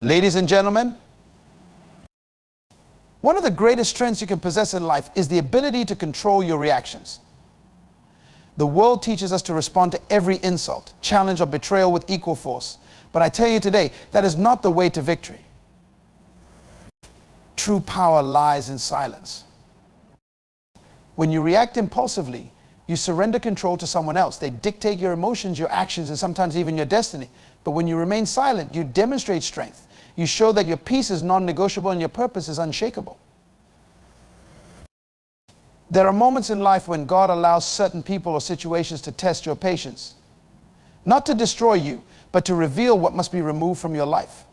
Ladies and gentlemen, one of the greatest strengths you can possess in life is the ability to control your reactions. The world teaches us to respond to every insult, challenge, or betrayal with equal force. But I tell you today, that is not the way to victory. True power lies in silence. When you react impulsively, you surrender control to someone else. They dictate your emotions, your actions, and sometimes even your destiny. But when you remain silent, you demonstrate strength. You show that your peace is non-negotiable and your purpose is unshakable. There are moments in life when God allows certain people or situations to test your patience. Not to destroy you, but to reveal what must be removed from your life.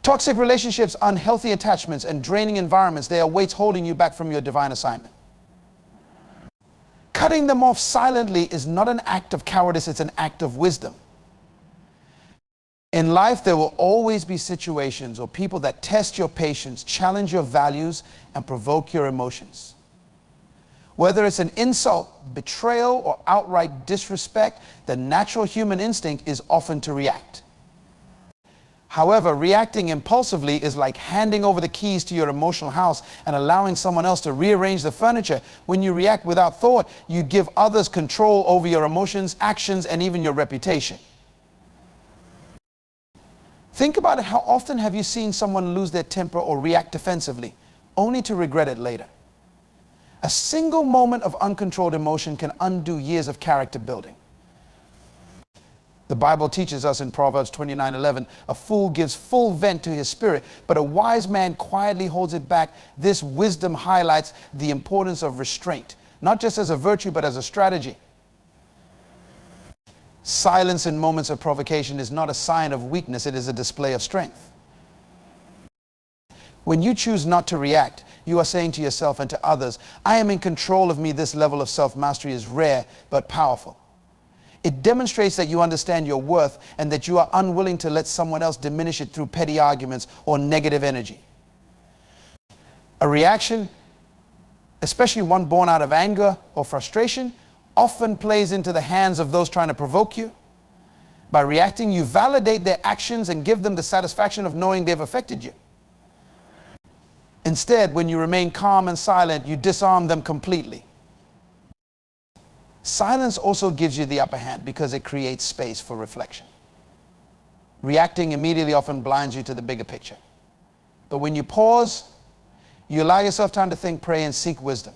Toxic relationships, unhealthy attachments, and draining environments, they are weights holding you back from your divine assignment. Cutting them off silently is not an act of cowardice, it's an act of wisdom. In life, there will always be situations or people that test your patience, challenge your values, and provoke your emotions. Whether it's an insult, betrayal, or outright disrespect, the natural human instinct is often to react. However, reacting impulsively is like handing over the keys to your emotional house and allowing someone else to rearrange the furniture. When you react without thought, you give others control over your emotions, actions, and even your reputation. Think about it. How often have you seen someone lose their temper or react defensively, only to regret it later? A single moment of uncontrolled emotion can undo years of character building. The Bible teaches us in Proverbs 29:11, a fool gives full vent to his spirit, but a wise man quietly holds it back. This wisdom highlights the importance of restraint, not just as a virtue, but as a strategy. Silence in moments of provocation is not a sign of weakness, it is a display of strength. When you choose not to react, you are saying to yourself and to others, I am in control of me. This level of self-mastery is rare but powerful. It demonstrates that you understand your worth and that you are unwilling to let someone else diminish it through petty arguments or negative energy. A reaction, especially one born out of anger or frustration, often plays into the hands of those trying to provoke you. By reacting, you validate their actions and give them the satisfaction of knowing they've affected you. Instead, when you remain calm and silent, you disarm them completely. Silence also gives you the upper hand because it creates space for reflection. Reacting immediately often blinds you to the bigger picture. But when you pause, you allow yourself time to think, pray, and seek wisdom.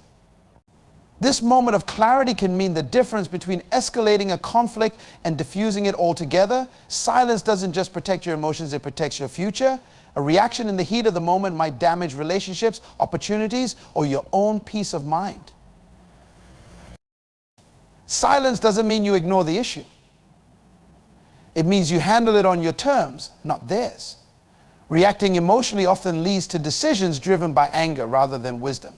This moment of clarity can mean the difference between escalating a conflict and diffusing it altogether. Silence doesn't just protect your emotions, it protects your future. A reaction in the heat of the moment might damage relationships, opportunities, or your own peace of mind. Silence doesn't mean you ignore the issue. It means you handle it on your terms, not theirs. Reacting emotionally often leads to decisions driven by anger rather than wisdom.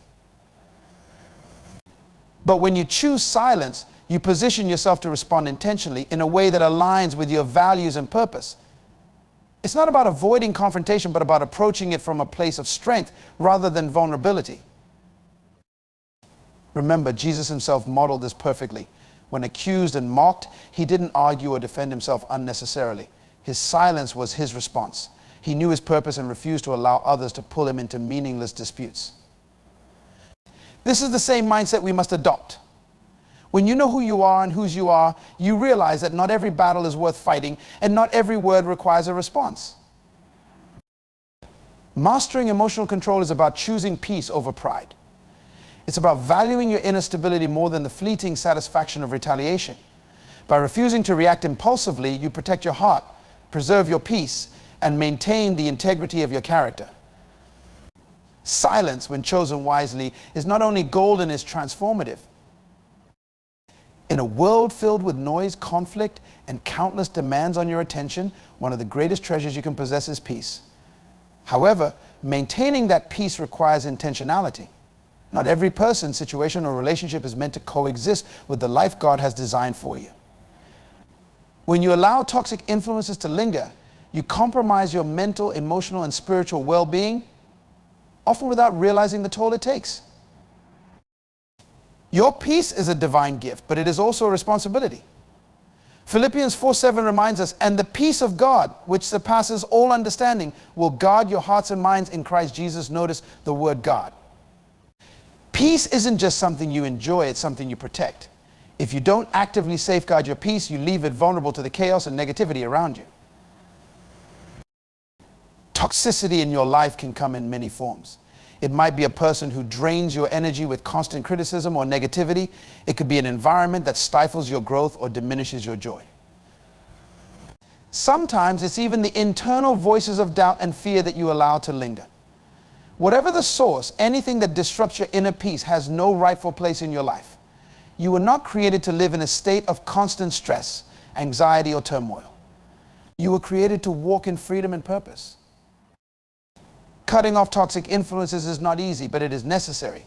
But when you choose silence, you position yourself to respond intentionally in a way that aligns with your values and purpose. It's not about avoiding confrontation, but about approaching it from a place of strength rather than vulnerability. Remember, Jesus himself modeled this perfectly. When accused and mocked, he didn't argue or defend himself unnecessarily. His silence was his response. He knew his purpose and refused to allow others to pull him into meaningless disputes. This is the same mindset we must adopt. When you know who you are and whose you are, you realize that not every battle is worth fighting and not every word requires a response. Mastering emotional control is about choosing peace over pride. It's about valuing your inner stability more than the fleeting satisfaction of retaliation. By refusing to react impulsively, you protect your heart, preserve your peace, and maintain the integrity of your character. Silence, when chosen wisely, is not only golden, it's transformative. In a world filled with noise, conflict, and countless demands on your attention, one of the greatest treasures you can possess is peace. However, maintaining that peace requires intentionality. Not every person, situation, or relationship is meant to coexist with the life God has designed for you. When you allow toxic influences to linger, you compromise your mental, emotional, and spiritual well-being, often without realizing the toll it takes. Your peace is a divine gift, but it is also a responsibility. Philippians 4:7 reminds us, and the peace of God, which surpasses all understanding, will guard your hearts and minds in Christ Jesus. Notice the word God. Peace isn't just something you enjoy, it's something you protect. If you don't actively safeguard your peace, you leave it vulnerable to the chaos and negativity around you. Toxicity in your life can come in many forms. It might be a person who drains your energy with constant criticism or negativity. It could be an environment that stifles your growth or diminishes your joy. Sometimes it's even the internal voices of doubt and fear that you allow to linger. Whatever the source, anything that disrupts your inner peace has no rightful place in your life. You were not created to live in a state of constant stress, anxiety, or turmoil. You were created to walk in freedom and purpose. Cutting off toxic influences is not easy, but it is necessary.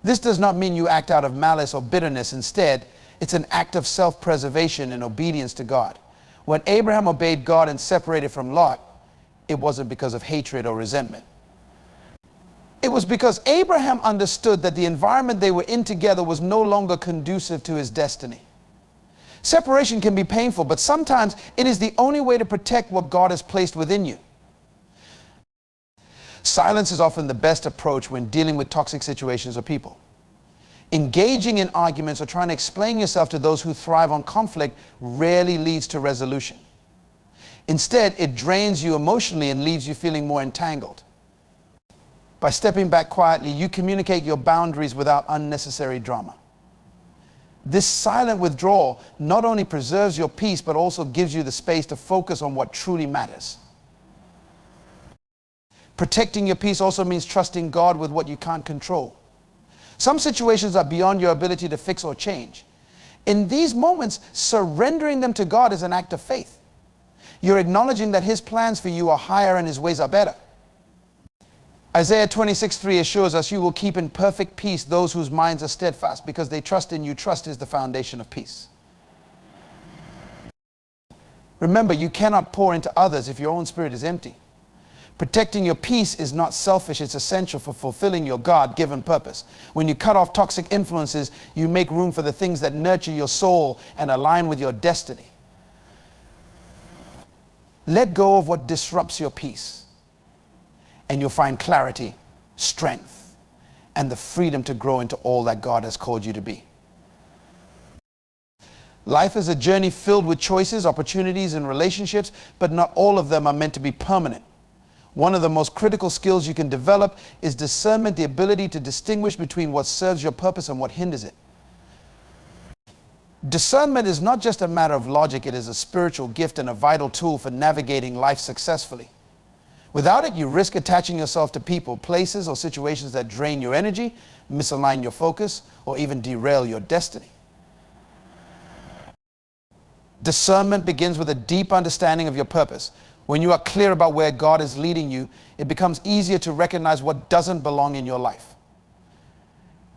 This does not mean you act out of malice or bitterness. Instead, it's an act of self-preservation and obedience to God. When Abraham obeyed God and separated from Lot, it wasn't because of hatred or resentment. It was because Abraham understood that the environment they were in together was no longer conducive to his destiny. Separation can be painful, but sometimes it is the only way to protect what God has placed within you. Silence is often the best approach when dealing with toxic situations or people. Engaging in arguments or trying to explain yourself to those who thrive on conflict rarely leads to resolution. Instead, it drains you emotionally and leaves you feeling more entangled. By stepping back quietly, you communicate your boundaries without unnecessary drama. This silent withdrawal not only preserves your peace, but also gives you the space to focus on what truly matters. Protecting your peace also means trusting God with what you can't control. Some situations are beyond your ability to fix or change. In these moments, surrendering them to God is an act of faith. You're acknowledging that His plans for you are higher and His ways are better. Isaiah 26:3 assures us, you will keep in perfect peace those whose minds are steadfast, because they trust in you. Trust is the foundation of peace. Remember, you cannot pour into others if your own spirit is empty. Protecting your peace is not selfish, it's essential for fulfilling your God-given purpose. When you cut off toxic influences, you make room for the things that nurture your soul and align with your destiny. Let go of what disrupts your peace, and you'll find clarity, strength, and the freedom to grow into all that God has called you to be. Life is a journey filled with choices, opportunities, and relationships, but not all of them are meant to be permanent. One of the most critical skills you can develop is discernment, the ability to distinguish between what serves your purpose and what hinders it. Discernment is not just a matter of logic, it is a spiritual gift and a vital tool for navigating life successfully. Without it, you risk attaching yourself to people, places, or situations that drain your energy, misalign your focus, or even derail your destiny. Discernment begins with a deep understanding of your purpose. When you are clear about where God is leading you, it becomes easier to recognize what doesn't belong in your life.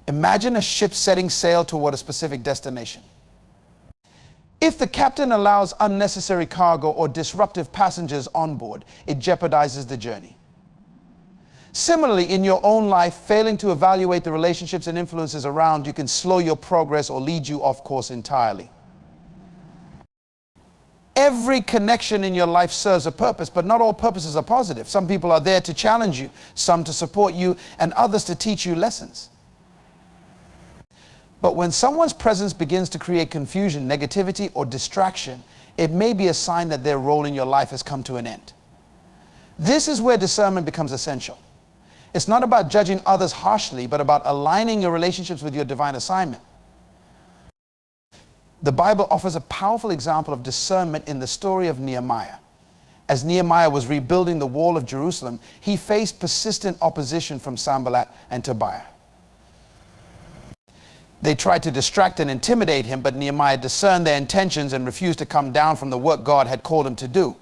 Imagine a ship setting sail toward a specific destination. If the captain allows unnecessary cargo or disruptive passengers on board, it jeopardizes the journey. Similarly, in your own life, failing to evaluate the relationships and influences around you can slow your progress or lead you off course entirely. Every connection in your life serves a purpose, but not all purposes are positive. Some people are there to challenge you, some to support you, and others to teach you lessons. But when someone's presence begins to create confusion, negativity, or distraction, it may be a sign that their role in your life has come to an end. This is where discernment becomes essential. It's not about judging others harshly, but about aligning your relationships with your divine assignment. The Bible offers a powerful example of discernment in the story of Nehemiah. As Nehemiah was rebuilding the wall of Jerusalem, he faced persistent opposition from Sanballat and Tobiah. They tried to distract and intimidate him, but Nehemiah discerned their intentions and refused to come down from the work God had called him to do.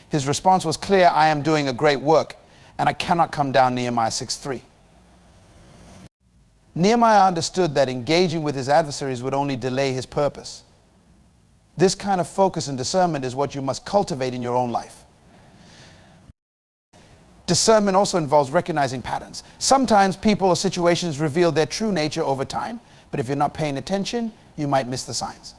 His response was clear: I am doing a great work, and I cannot come down, Nehemiah 6:3. Nehemiah understood that engaging with his adversaries would only delay his purpose. This kind of focus and discernment is what you must cultivate in your own life. Discernment also involves recognizing patterns. Sometimes people or situations reveal their true nature over time, but if you're not paying attention, you might miss the signs.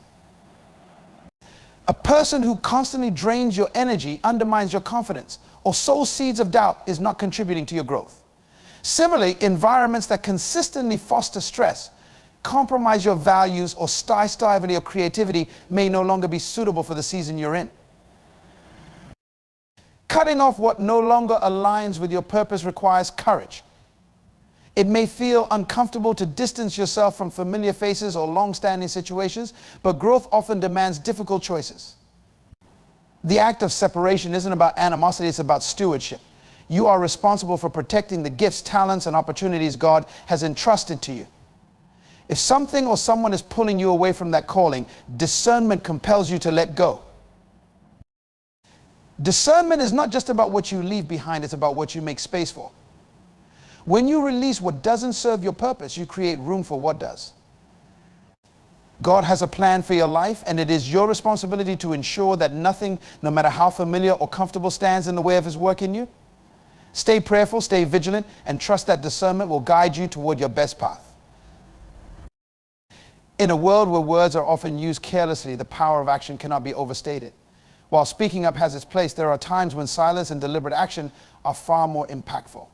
A person who constantly drains your energy, undermines your confidence, or sows seeds of doubt is not contributing to your growth. Similarly, environments that consistently foster stress, compromise your values, or stifle your creativity may no longer be suitable for the season you're in. Cutting off what no longer aligns with your purpose requires courage. It may feel uncomfortable to distance yourself from familiar faces or long-standing situations, but growth often demands difficult choices. The act of separation isn't about animosity, it's about stewardship. You are responsible for protecting the gifts, talents, and opportunities God has entrusted to you. If something or someone is pulling you away from that calling, discernment compels you to let go. Discernment is not just about what you leave behind, it's about what you make space for. When you release what doesn't serve your purpose, you create room for what does. God has a plan for your life, and it is your responsibility to ensure that nothing, no matter how familiar or comfortable, stands in the way of His work in you. Stay prayerful, stay vigilant, and trust that discernment will guide you toward your best path. In a world where words are often used carelessly, the power of action cannot be overstated. While speaking up has its place, there are times when silence and deliberate action are far more impactful.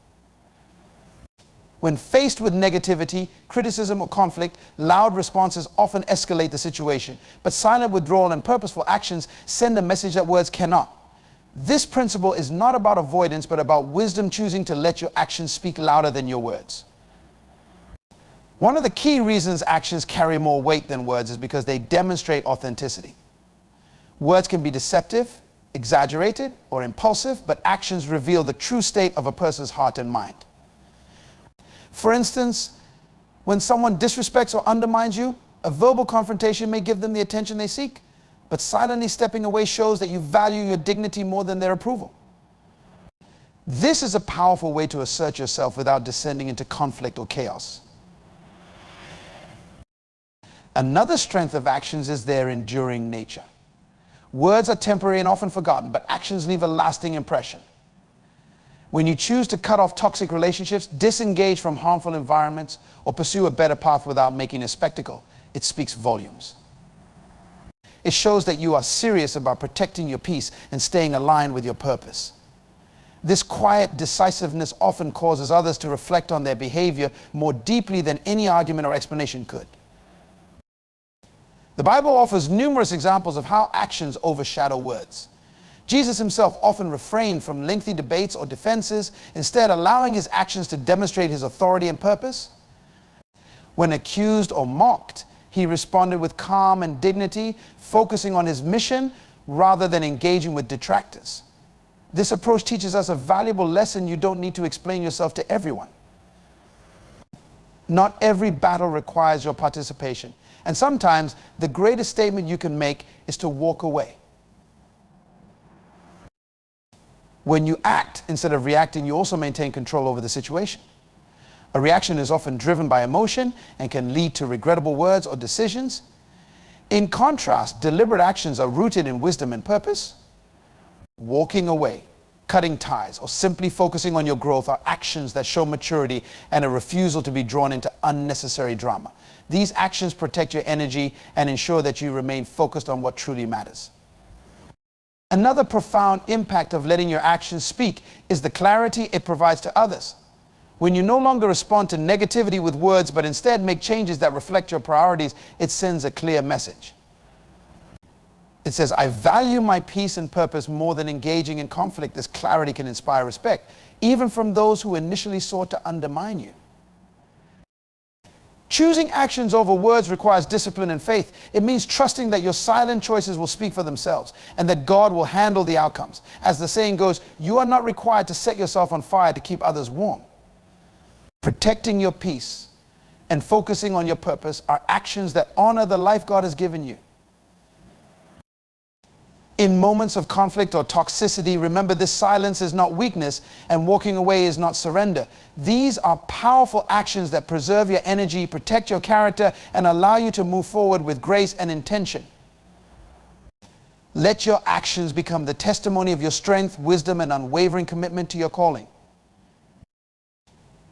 When faced with negativity, criticism, or conflict, loud responses often escalate the situation, but silent withdrawal and purposeful actions send a message that words cannot. This principle is not about avoidance, but about wisdom, choosing to let your actions speak louder than your words. One of the key reasons actions carry more weight than words is because they demonstrate authenticity. Words can be deceptive, exaggerated, or impulsive, but actions reveal the true state of a person's heart and mind. For instance, when someone disrespects or undermines you, a verbal confrontation may give them the attention they seek, but silently stepping away shows that you value your dignity more than their approval. This is a powerful way to assert yourself without descending into conflict or chaos. Another strength of actions is their enduring nature. Words are temporary and often forgotten, but actions leave a lasting impression. When you choose to cut off toxic relationships, disengage from harmful environments, or pursue a better path without making a spectacle, it speaks volumes. It shows that you are serious about protecting your peace and staying aligned with your purpose. This quiet decisiveness often causes others to reflect on their behavior more deeply than any argument or explanation could. The Bible offers numerous examples of how actions overshadow words. Jesus himself often refrained from lengthy debates or defenses, instead allowing his actions to demonstrate his authority and purpose. When accused or mocked, he responded with calm and dignity, focusing on his mission rather than engaging with detractors. This approach teaches us a valuable lesson: you don't need to explain yourself to everyone. Not every battle requires your participation. And sometimes the greatest statement you can make is to walk away. When you act instead of reacting, you also maintain control over the situation. A reaction is often driven by emotion and can lead to regrettable words or decisions. In contrast, deliberate actions are rooted in wisdom and purpose. Walking away, cutting ties, or simply focusing on your growth are actions that show maturity and a refusal to be drawn into unnecessary drama. These actions protect your energy and ensure that you remain focused on what truly matters. Another profound impact of letting your actions speak is the clarity it provides to others. When you no longer respond to negativity with words, but instead make changes that reflect your priorities, it sends a clear message. It says, I value my peace and purpose more than engaging in conflict. This clarity can inspire respect, even from those who initially sought to undermine you. Choosing actions over words requires discipline and faith. It means trusting that your silent choices will speak for themselves and that God will handle the outcomes. As the saying goes, you are not required to set yourself on fire to keep others warm. Protecting your peace and focusing on your purpose are actions that honor the life God has given you. In moments of conflict or toxicity, remember this: silence is not weakness and walking away is not surrender. These are powerful actions that preserve your energy, protect your character, and allow you to move forward with grace and intention. Let your actions become the testimony of your strength, wisdom, and unwavering commitment to your calling.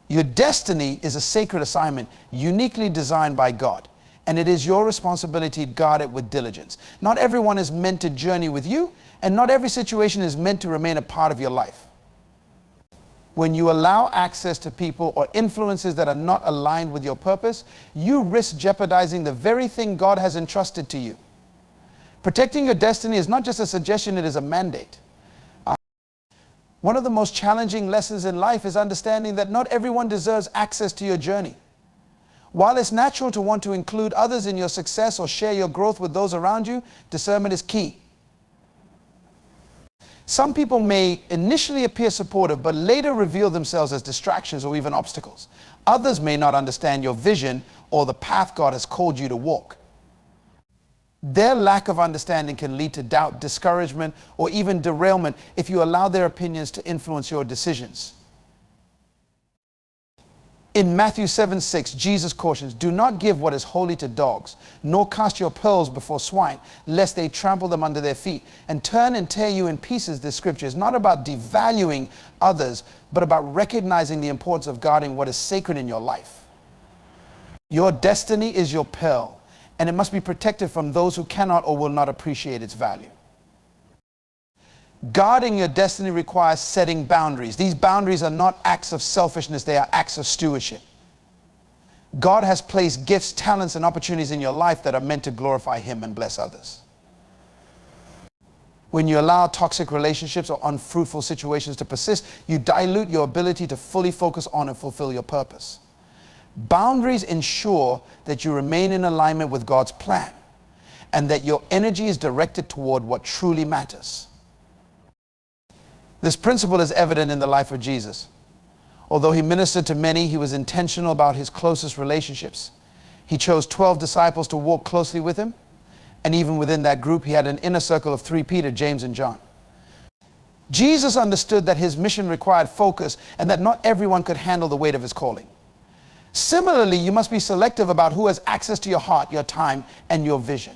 Your destiny is a sacred assignment uniquely designed by God, and it is your responsibility to guard it with diligence. Not everyone is meant to journey with you, and not every situation is meant to remain a part of your life. When you allow access to people or influences that are not aligned with your purpose, you risk jeopardizing the very thing God has entrusted to you. Protecting your destiny is not just a suggestion, it is a mandate. One of the most challenging lessons in life is understanding that not everyone deserves access to your journey. While it's natural to want to include others in your success or share your growth with those around you, discernment is key. Some people may initially appear supportive, but later reveal themselves as distractions or even obstacles. Others may not understand your vision or the path God has called you to walk. Their lack of understanding can lead to doubt, discouragement, or even derailment if you allow their opinions to influence your decisions. In Matthew 7:6, Jesus cautions, "Do not give what is holy to dogs, nor cast your pearls before swine, lest they trample them under their feet, and turn and tear you in pieces." This scripture is not about devaluing others, but about recognizing the importance of guarding what is sacred in your life. Your destiny is your pearl, and it must be protected from those who cannot or will not appreciate its value. Guarding your destiny requires setting boundaries. These boundaries are not acts of selfishness, they are acts of stewardship. God has placed gifts, talents, and opportunities in your life that are meant to glorify Him and bless others. When you allow toxic relationships or unfruitful situations to persist, you dilute your ability to fully focus on and fulfill your purpose. Boundaries ensure that you remain in alignment with God's plan and that your energy is directed toward what truly matters. This principle is evident in the life of Jesus. Although He ministered to many, He was intentional about His closest relationships. He chose 12 disciples to walk closely with Him, and even within that group, He had an inner circle of 3: Peter, James, and John. Jesus understood that His mission required focus and that not everyone could handle the weight of His calling. Similarly, you must be selective about who has access to your heart, your time, and your vision.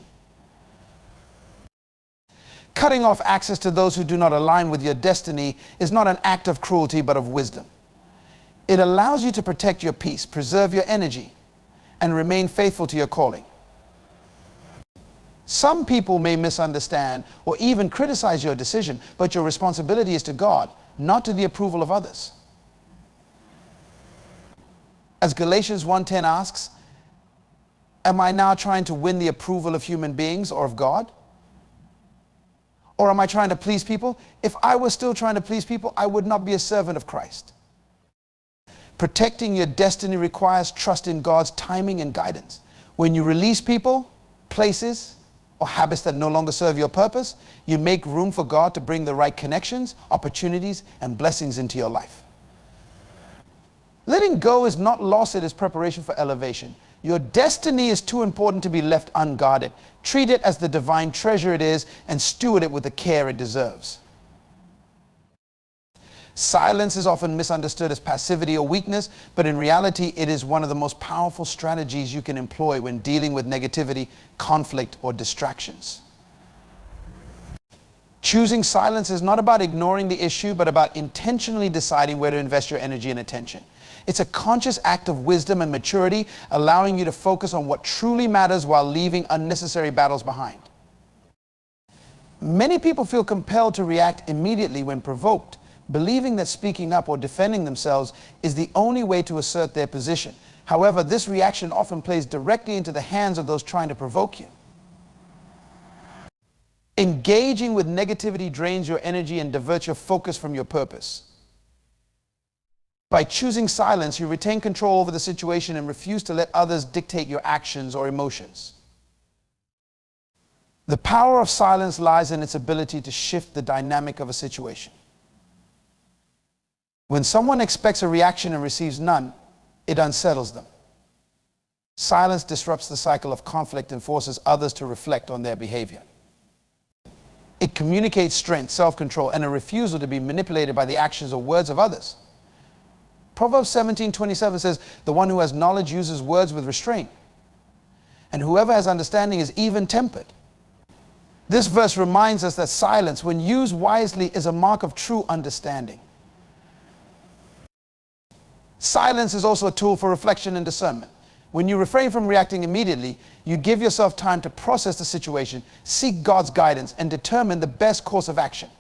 Cutting off access to those who do not align with your destiny is not an act of cruelty, but of wisdom. It allows you to protect your peace, preserve your energy, and remain faithful to your calling. Some people may misunderstand or even criticize your decision, but your responsibility is to God, not to the approval of others. As Galatians 1:10 asks, am I now trying to win the approval of human beings or of God? Or am I trying to please people? If I was still trying to please people, I would not be a servant of Christ. Protecting your destiny requires trust in God's timing and guidance. When you release people, places, or habits that no longer serve your purpose, you make room for God to bring the right connections, opportunities, and blessings into your life. Letting go is not loss, it is preparation for elevation. Your destiny is too important to be left unguarded. Treat it as the divine treasure it is and steward it with the care it deserves. Silence is often misunderstood as passivity or weakness, but in reality, it is one of the most powerful strategies you can employ when dealing with negativity, conflict, or distractions. Choosing silence is not about ignoring the issue, but about intentionally deciding where to invest your energy and attention. It's a conscious act of wisdom and maturity, allowing you to focus on what truly matters while leaving unnecessary battles behind. Many people feel compelled to react immediately when provoked, believing that speaking up or defending themselves is the only way to assert their position. However, this reaction often plays directly into the hands of those trying to provoke you. Engaging with negativity drains your energy and diverts your focus from your purpose. By choosing silence, you retain control over the situation and refuse to let others dictate your actions or emotions. The power of silence lies in its ability to shift the dynamic of a situation. When someone expects a reaction and receives none, it unsettles them. Silence disrupts the cycle of conflict and forces others to reflect on their behavior. It communicates strength, self-control, and a refusal to be manipulated by the actions or words of others. Proverbs 17:27 says, "The one who has knowledge uses words with restraint, and whoever has understanding is even-tempered." This verse reminds us that silence, when used wisely, is a mark of true understanding. Silence is also a tool for reflection and discernment. When you refrain from reacting immediately, you give yourself time to process the situation, seek God's guidance, and determine the best course of action.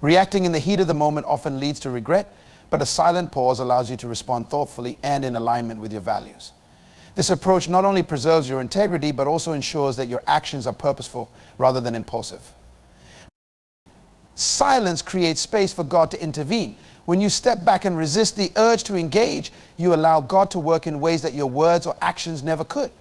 Reacting in the heat of the moment often leads to regret, but a silent pause allows you to respond thoughtfully and in alignment with your values. This approach not only preserves your integrity, but also ensures that your actions are purposeful rather than impulsive. Silence creates space for God to intervene. When you step back and resist the urge to engage, you allow God to work in ways that your words or actions never could.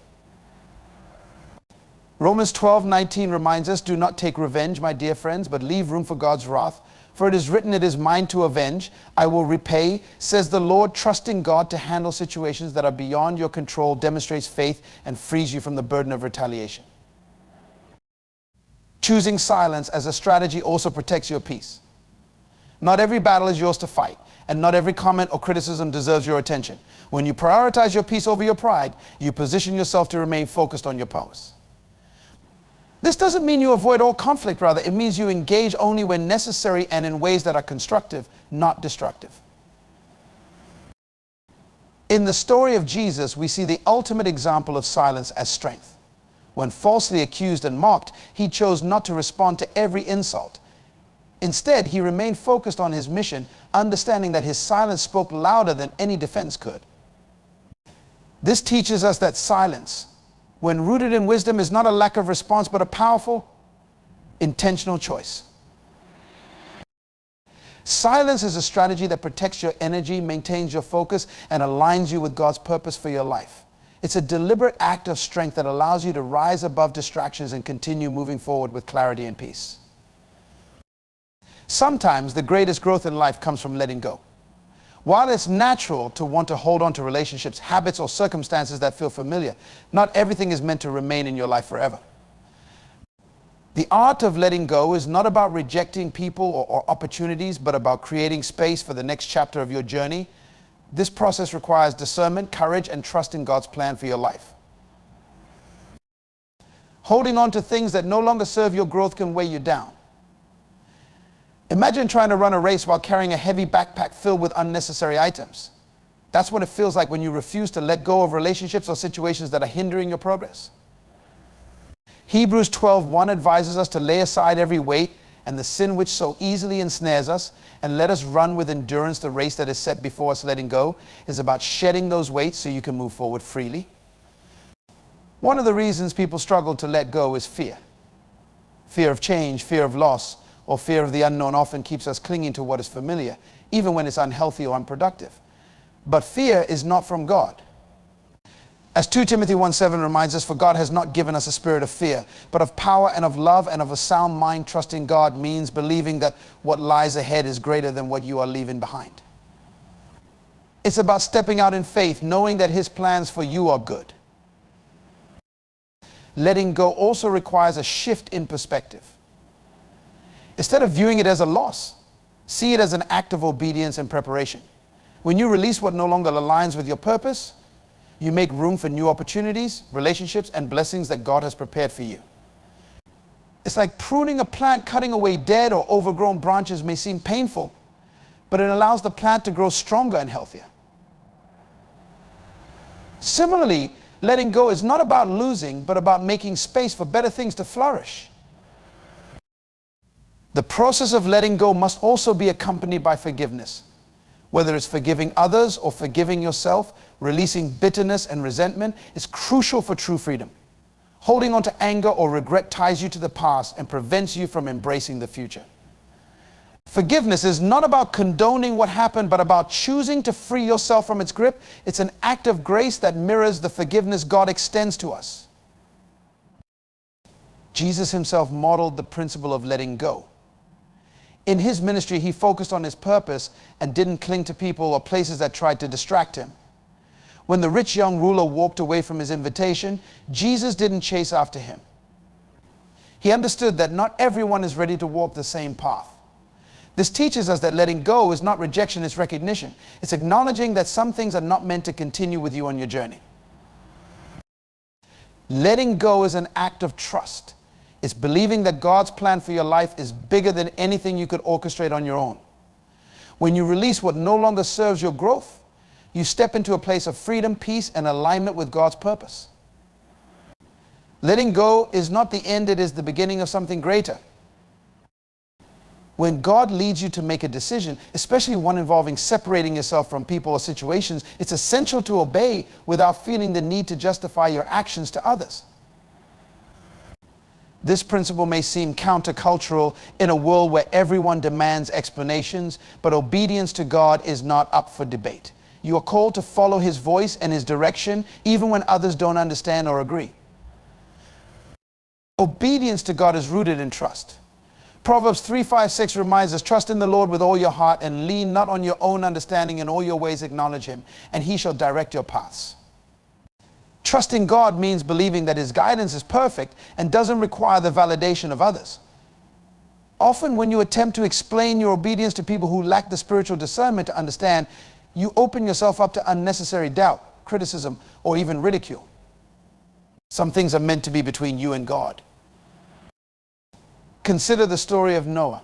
Romans 12:19 reminds us, "Do not take revenge, my dear friends, but leave room for God's wrath. For it is written, it is mine to avenge. I will repay, says the Lord." Trusting God to handle situations that are beyond your control demonstrates faith and frees you from the burden of retaliation. Choosing silence as a strategy also protects your peace. Not every battle is yours to fight, and not every comment or criticism deserves your attention. When you prioritize your peace over your pride, you position yourself to remain focused on your purpose. This doesn't mean you avoid all conflict, rather, it means you engage only when necessary and in ways that are constructive, not destructive. In the story of Jesus, we see the ultimate example of silence as strength. When falsely accused and mocked, he chose not to respond to every insult. Instead, he remained focused on his mission, understanding that his silence spoke louder than any defense could. This teaches us that silence, when rooted in wisdom, is not a lack of response, but a powerful, intentional choice. Silence is a strategy that protects your energy, maintains your focus, and aligns you with God's purpose for your life. It's a deliberate act of strength that allows you to rise above distractions and continue moving forward with clarity and peace. Sometimes the greatest growth in life comes from letting go. While it's natural to want to hold on to relationships, habits, or circumstances that feel familiar, not everything is meant to remain in your life forever. The art of letting go is not about rejecting people or opportunities, but about creating space for the next chapter of your journey. This process requires discernment, courage, and trust in God's plan for your life. Holding on to things that no longer serve your growth can weigh you down. Imagine trying to run a race while carrying a heavy backpack filled with unnecessary items. That's what it feels like when you refuse to let go of relationships or situations that are hindering your progress. Hebrews 12:1 advises us to lay aside every weight and the sin which so easily ensnares us, and let us run with endurance the race that is set before us. Letting go is about shedding those weights so you can move forward freely. One of the reasons people struggle to let go is fear. Fear of change, fear of loss, or fear of the unknown often keeps us clinging to what is familiar, even when it's unhealthy or unproductive. But fear is not from God. As 2 Timothy 1:7 reminds us, "For God has not given us a spirit of fear, but of power and of love and of a sound mind." Trusting God means believing that what lies ahead is greater than what you are leaving behind. It's about stepping out in faith, knowing that His plans for you are good. Letting go also requires a shift in perspective. Instead of viewing it as a loss, see it as an act of obedience and preparation. When you release what no longer aligns with your purpose, you make room for new opportunities, relationships, and blessings that God has prepared for you. It's like pruning a plant. Cutting away dead or overgrown branches may seem painful, but it allows the plant to grow stronger and healthier. Similarly, letting go is not about losing, but about making space for better things to flourish. The process of letting go must also be accompanied by forgiveness. Whether it's forgiving others or forgiving yourself, releasing bitterness and resentment is crucial for true freedom. Holding on to anger or regret ties you to the past and prevents you from embracing the future. Forgiveness is not about condoning what happened, but about choosing to free yourself from its grip. It's an act of grace that mirrors the forgiveness God extends to us. Jesus himself modeled the principle of letting go. In his ministry, he focused on his purpose and didn't cling to people or places that tried to distract him. When the rich young ruler walked away from his invitation, Jesus didn't chase after him. He understood that not everyone is ready to walk the same path. This teaches us that letting go is not rejection, it's recognition. It's acknowledging that some things are not meant to continue with you on your journey. Letting go is an act of trust. It's believing that God's plan for your life is bigger than anything you could orchestrate on your own. When you release what no longer serves your growth, you step into a place of freedom, peace, and alignment with God's purpose. Letting go is not the end, it is the beginning of something greater. When God leads you to make a decision, especially one involving separating yourself from people or situations, it's essential to obey without feeling the need to justify your actions to others. This principle may seem countercultural in a world where everyone demands explanations, but obedience to God is not up for debate. You are called to follow His voice and His direction, even when others don't understand or agree. Obedience to God is rooted in trust. Proverbs 3:5-6 reminds us, trust in the Lord with all your heart and lean not on your own understanding. In all your ways acknowledge Him, and He shall direct your paths. Trusting God means believing that His guidance is perfect and doesn't require the validation of others. Often when you attempt to explain your obedience to people who lack the spiritual discernment to understand, you open yourself up to unnecessary doubt, criticism, or even ridicule. Some things are meant to be between you and God. Consider the story of Noah.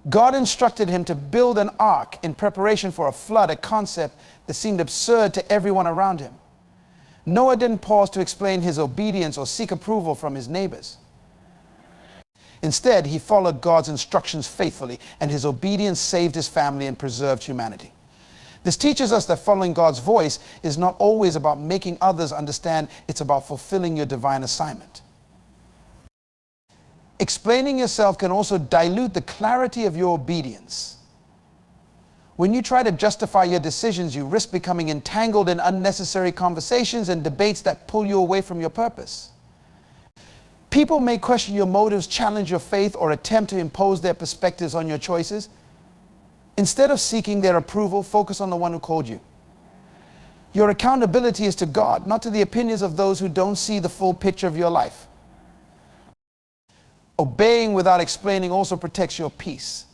God instructed him to build an ark in preparation for a flood, a concept that seemed absurd to everyone around him. Noah didn't pause to explain his obedience or seek approval from his neighbors. Instead, he followed God's instructions faithfully, and his obedience saved his family and preserved humanity. This teaches us that following God's voice is not always about making others understand, it's about fulfilling your divine assignment. Explaining yourself can also dilute the clarity of your obedience. When you try to justify your decisions, you risk becoming entangled in unnecessary conversations and debates that pull you away from your purpose. People may question your motives, challenge your faith, or attempt to impose their perspectives on your choices. Instead of seeking their approval, focus on the one who called you. Your accountability is to God, not to the opinions of those who don't see the full picture of your life. Obeying without explaining also protects your peace.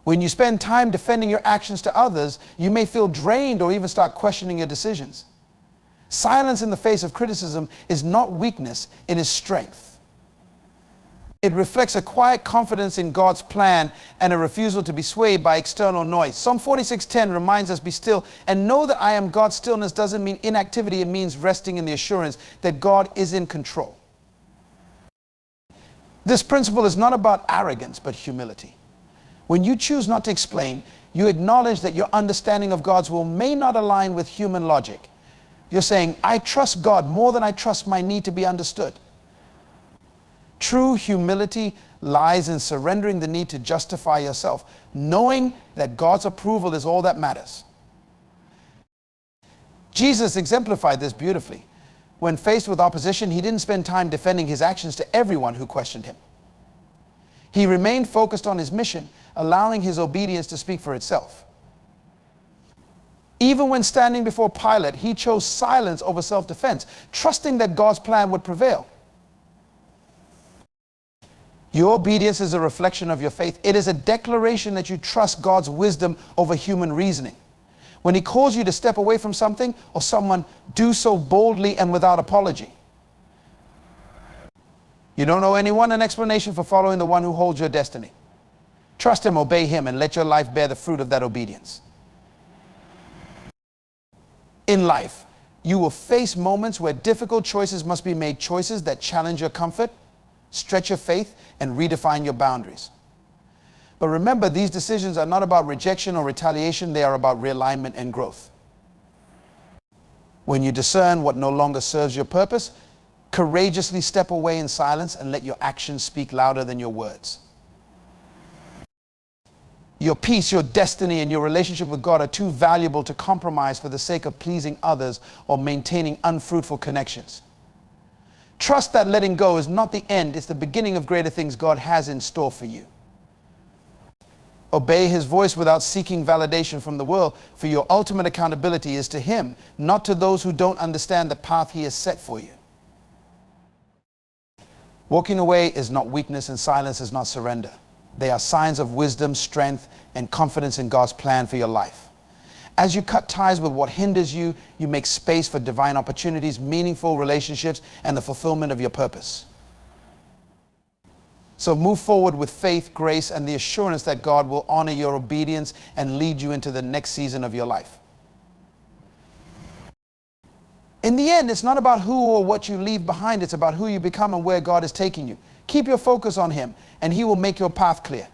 When you spend time defending your actions to others, you may feel drained or even start questioning your decisions. Silence in the face of criticism is not weakness, it is strength. It reflects a quiet confidence in God's plan and a refusal to be swayed by external noise. Psalm 46:10 reminds us, be still and know that I am God. Stillness doesn't mean inactivity, it means resting in the assurance that God is in control. This principle is not about arrogance, but humility. When you choose not to explain, you acknowledge that your understanding of God's will may not align with human logic. You're saying, I trust God more than I trust my need to be understood. True humility lies in surrendering the need to justify yourself, knowing that God's approval is all that matters. Jesus exemplified this beautifully. When faced with opposition, he didn't spend time defending his actions to everyone who questioned him. He remained focused on his mission, allowing his obedience to speak for itself. Even when standing before Pilate, he chose silence over self-defense, trusting that God's plan would prevail. Your obedience is a reflection of your faith. It is a declaration that you trust God's wisdom over human reasoning. When he calls you to step away from something or someone, do so boldly and without apology. You don't owe anyone an explanation for following the one who holds your destiny. Trust him, obey him, and let your life bear the fruit of that obedience. In life, you will face moments where difficult choices must be made, choices that challenge your comfort, stretch your faith, and redefine your boundaries. But remember, these decisions are not about rejection or retaliation, they are about realignment and growth. When you discern what no longer serves your purpose, courageously step away in silence and let your actions speak louder than your words. Your peace, your destiny, and your relationship with God are too valuable to compromise for the sake of pleasing others or maintaining unfruitful connections. Trust that letting go is not the end, it's the beginning of greater things God has in store for you. Obey his voice without seeking validation from the world, for your ultimate accountability is to him, not to those who don't understand the path he has set for you. Walking away is not weakness, and silence is not surrender. They are signs of wisdom, strength, and confidence in God's plan for your life. As you cut ties with what hinders you, you make space for divine opportunities, meaningful relationships, and the fulfillment of your purpose. So move forward with faith, grace, and the assurance that God will honor your obedience and lead you into the next season of your life. In the end, it's not about who or what you leave behind. It's about who you become and where God is taking you. Keep your focus on Him, and He will make your path clear.